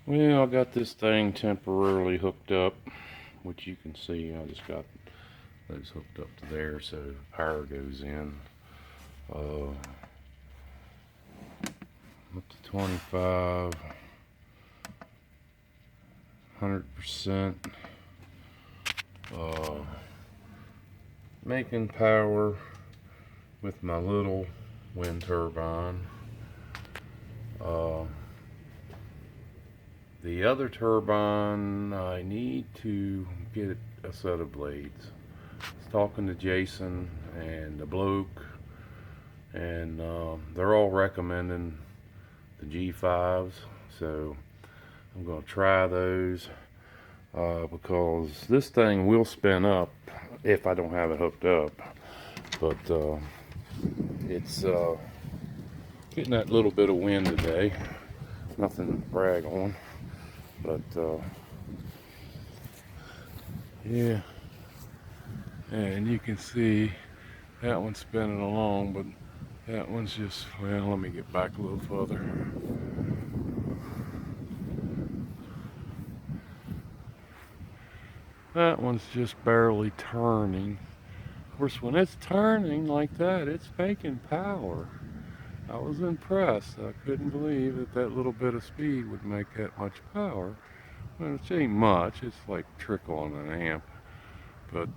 Well, I got this thing temporarily hooked up, which you can see. I just got those hooked up to there so power goes in. Up to 25, 100%. Uh, Making power with my little wind turbine. Uh, the other turbine, I need to get a set of blades. I was talking to Jason and the bloke, and they're all recommending the G5s, so I'm going to try those because this thing will spin up if I don't have it hooked up, but it's getting that little bit of wind today. Nothing to brag on, but yeah, and you can see that one's spinning along, but that one's just, well, let me get back a little further. That one's just barely turning. Of course, when it's turning like that, it's making power. I was impressed. I couldn't believe that that little bit of speed would make that much power. Well, it ain't much. It's like trickle on an amp. But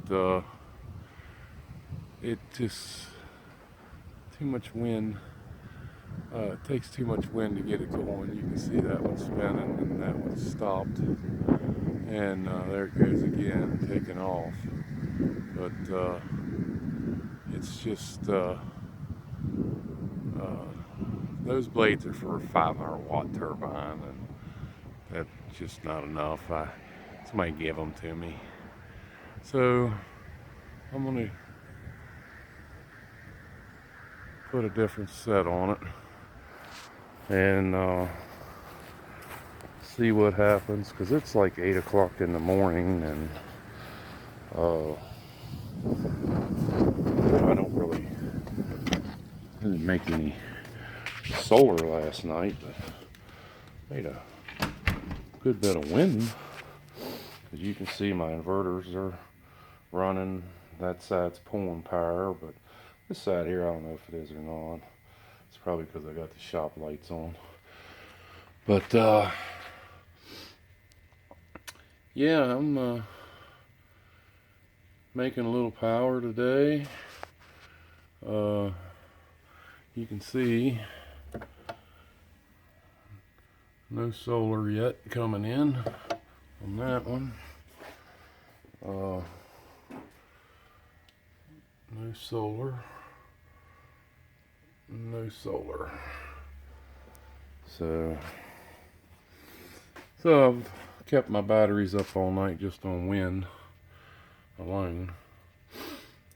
it just, too much wind. It takes too much wind to get it going. You can see that one's spinning and that one's stopped. And there it goes again, taking off. But it's just, those blades are for a 500-watt turbine, and that's just not enough. Somebody gave them to me. So I'm going to put a different set on it and see what happens, because it's like 8 o'clock in the morning, and I don't really didn't make any solar last night, but made a good bit of wind. As you can see, my inverters are running. That side's pulling power, but this side here, I don't know if it is or not. It's probably because I got the shop lights on. But yeah, I'm making a little power today. You can see no solar yet coming in on that one. No solar. No solar. So I've kept my batteries up all night just on wind alone.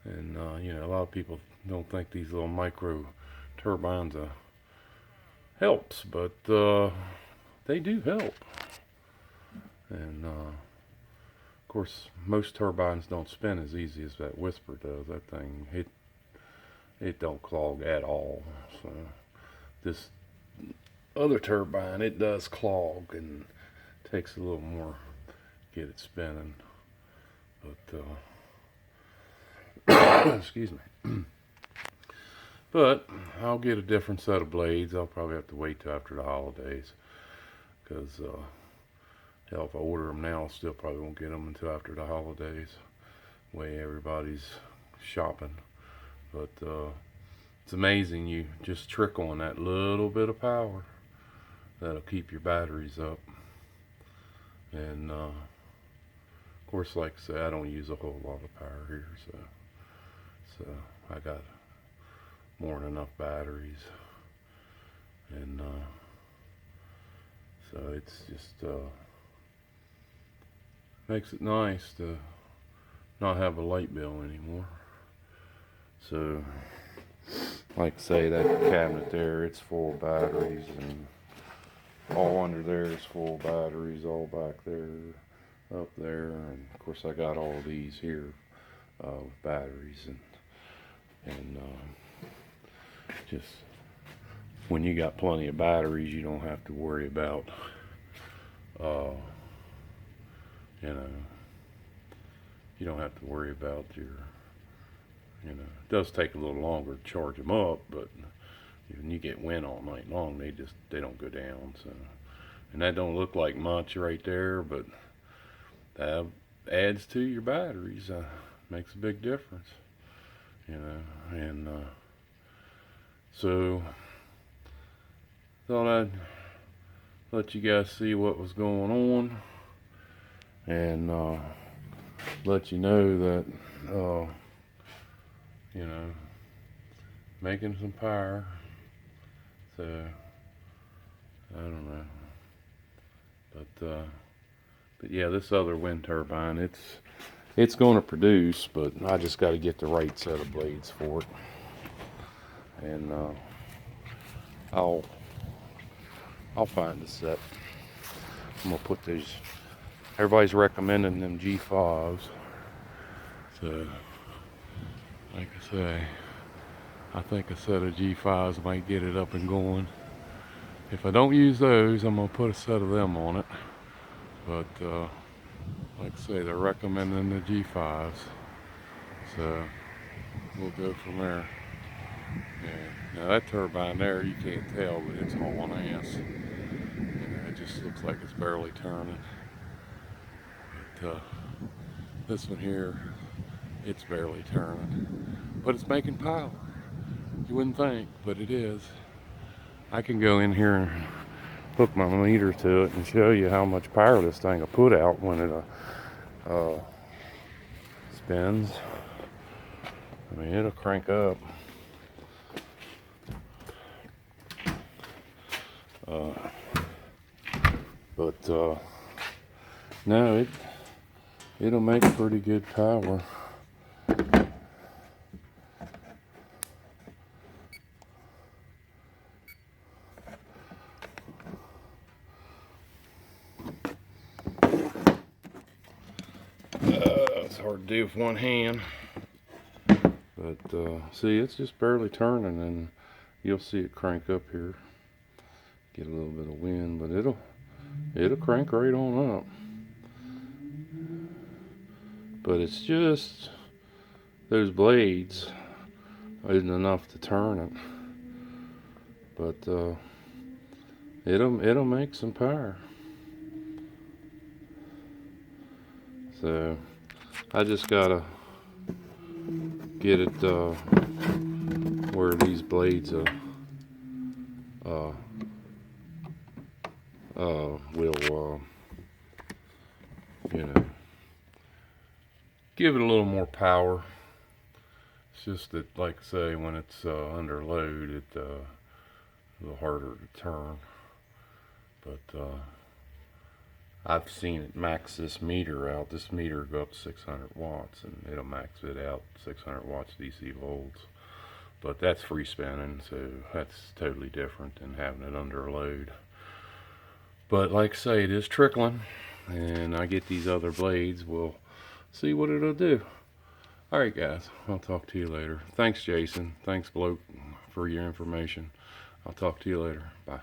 And a lot of people don't think these little micro turbines helps, but they do help. And of course, most turbines don't spin as easy as that Whisper does. That thing, it don't clog at all. So this other turbine, it does clog and takes a little more to get it spinning. But excuse me. But I'll get a different set of blades. I'll probably have to wait till after the holidays, because hell, if I order them now, I still probably won't get them until after the holidays. The way everybody's shopping. But it's amazing, you just trickle on that little bit of power that'll keep your batteries up. And of course, like I say, I don't use a whole lot of power here, so I got more than enough batteries. And so it's just makes it nice to not have a light bill anymore. So, like I say, that cabinet there, it's full of batteries, and all under there is full of batteries, all back there, up there, and of course I got all these here with batteries, and just when you got plenty of batteries, you don't have to worry about uh, you know, you don't have to worry about your, you know, it does take a little longer to charge them up, but when you get wind all night long, they don't go down. So, and that don't look like much right there, but that adds to your batteries. Makes a big difference, you know. And so thought I'd let you guys see what was going on, and let you know that you know, making some power. So I don't know, but yeah, this other wind turbine, it's going to produce, but I just got to get the right set of blades for it. And I'll find a set. I'm gonna put these. Everybody's recommending them G5s, so like I say, I think a set of G5s might get it up and going. If I don't use those, I'm gonna put a set of them on it. But like I say, they're recommending the G5s, so we'll go from there. Yeah. Now that turbine there, you can't tell, but it's hauling ass. You know, it just looks like it's barely turning. But this one here, it's barely turning, but it's making power. You wouldn't think, but it is. I can go in here and hook my meter to it and show you how much power this thing will put out when it spins. I mean, it'll crank up. But no, it'll make pretty good power. It's hard to do with one hand, but see, it's just barely turning, and you'll see it crank up here. Get a little bit of wind, but it'll crank right on up. But it's just those blades isn't enough to turn it. But it'll make some power. So I just gotta get it where these blades will you know, give it a little more power. It's just that, like I say, when it's under load, it's a little harder to turn. But I've seen it max this meter out. This meter go up to 600 watts, and it'll max it out 600 watts DC volts. But that's free spinning, so that's totally different than having it under load. But like I say, it is trickling, and I get these other blades. We'll see what it'll do. Alright guys, I'll talk to you later. Thanks Jason, thanks Bloke for your information. I'll talk to you later. Bye.